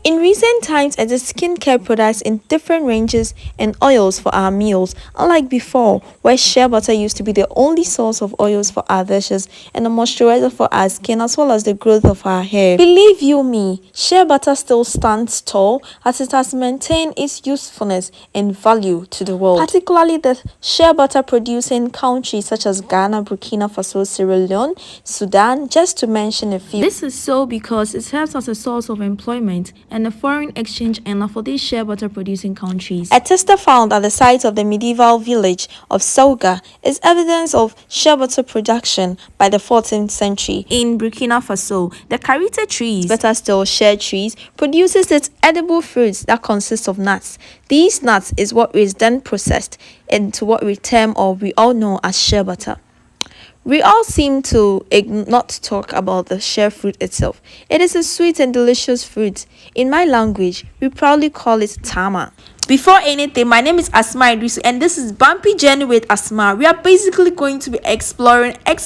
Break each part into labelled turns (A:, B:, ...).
A: In recent times, it is skincare products in different ranges and oils for our meals, unlike before, where shea butter used to be the only source of oils for our dishes and a moisturizer for our skin as well as the growth of our hair. Believe you me, shea butter still stands tall as it has maintained its usefulness and value to the world, particularly the shea butter producing countries such as Ghana, Burkina Faso, Sierra Leone, Sudan, just to mention a few. This is so because it serves as a source of employment and a foreign exchange earner for these shea butter producing countries. A tester found at the site of the medieval village of Soga is evidence of shea butter production by the 14th century. In Burkina Faso, the karité trees, better still shea trees, produces its edible fruits that consist of nuts. These nuts is what is then processed into what we term or we all know as shea butter. We all seem to not talk about the shea fruit itself. It is a sweet and delicious fruit. In my language, we proudly call it tama. Before anything, my name is Asma Iddrisu and this is Bumpy Journey with Asma. We are basically going to be exploring. In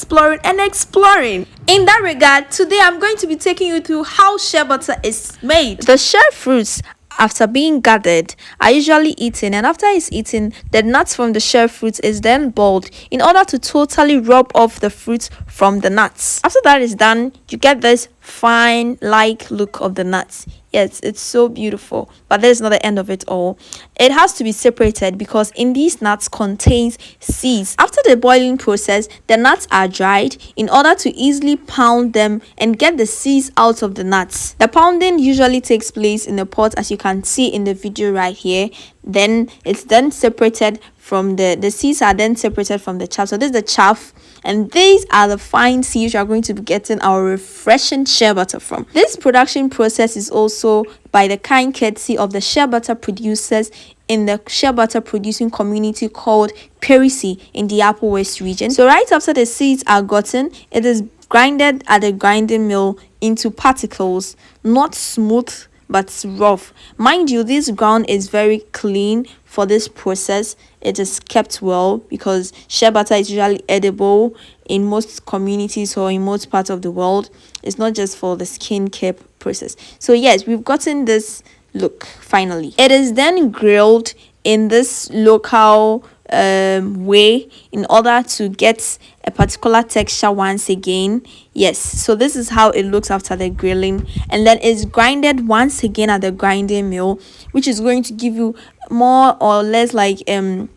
A: that regard, today I'm going to be taking you through how shea butter is made. The shea fruits, after being gathered, are usually eaten, and after it's eaten, the nuts from the shea fruit is then boiled in order to totally rub off the fruit from the nuts. After that is done, you get this fine like look of the nuts. Yes, it's so beautiful, but there's not the end of it all. It has to be separated because in these nuts contains seeds. After the boiling process, the nuts are dried in order to easily pound them and get the seeds out of the nuts. The pounding usually takes place in a pot, as you can see in the video right here. Then it's then separated from the seeds are then separated from the chaff. So this is the chaff, and these are the fine seeds you are going to be getting our refreshing shea butter from. This production process is also by the kind courtesy of the shea butter producers in the shea butter producing community called Perisi in the Upper West region. So right after the seeds are gotten, it is grinded at the grinding mill into particles, not smooth but rough. Mind you, this ground is very clean for this process. It is kept well because shea butter is usually edible in most communities or in most parts of the world. It's not just for the skincare process. So yes, we've gotten this look finally. It is then grilled in this local way in order to get a particular texture once again. Yes, so this is how it looks after the grilling, and then it's grinded once again at the grinding mill, which is going to give you more or less like a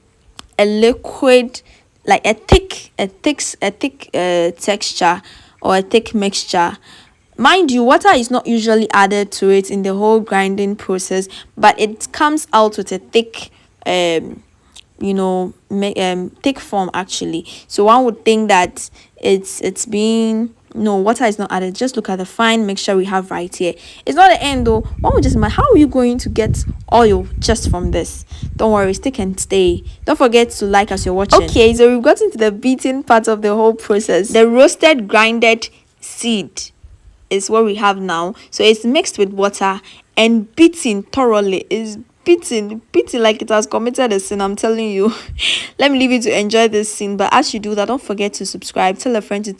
A: liquid, like a thick texture or a thick mixture. Mind you, water is not usually added to it in the whole grinding process, but it comes out with a thick thick form actually. So one would think that it's being, no, water is not added. Just look at the fine mixture we have right here. It's not the end though. One would just imagine, how are you going to get oil just from this? Don't worry, stick and stay. Don't forget to like as you're watching. Okay, so we've gotten to the beating part of the whole process. The roasted grinded seed is what we have now. So it's mixed with water and beaten thoroughly. Is beaten like it has committed a sin, I'm telling you. Let me leave you to enjoy this scene, but as you do that, don't forget to subscribe. Tell a friend to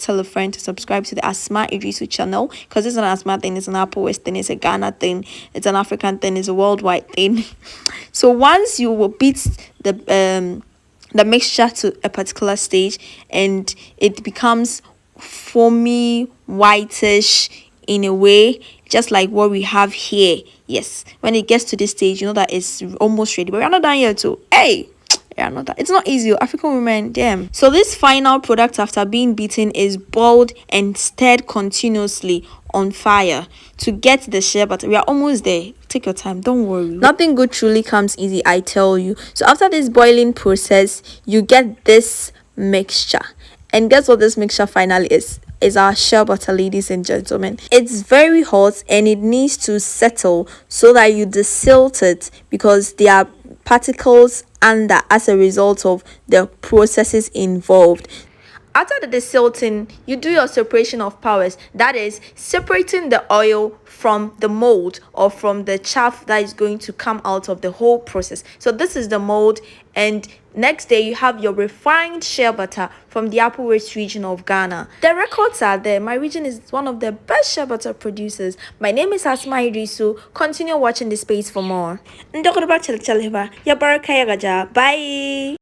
A: subscribe to the Asma Iddrisu channel, because it's an Asma thing, it's an Upper West thing, it's a Ghana thing, it's an African thing, it's a worldwide thing. So once you will beat the mixture to a particular stage and it becomes foamy, whitish in a way, just like what we have here. Yes, when it gets to this stage, you know that it's almost ready, but we're not done yet too. Hey, yeah, not that it's not easy. African women, damn. So this final product, after being beaten, is boiled and stirred continuously on fire to get the shea butter. We are almost there. Take your time, don't worry. Nothing good truly comes easy, I tell you. So after this boiling process, you get this mixture, and guess what this mixture finally is our shea butter, ladies and gentlemen. It's very hot and it needs to settle so that you desilt it, because there are particles under as a result of the processes involved. After the desilting, you do your separation of powers, that is separating the oil from the mold or from the chaff that is going to come out of the whole process. So this is the mold, and next day you have your refined shea butter from the Upper West region of Ghana. The records are there. My region is one of the best shea butter producers. My name is Asma Iddrisu. Continue watching the space for more. Bye.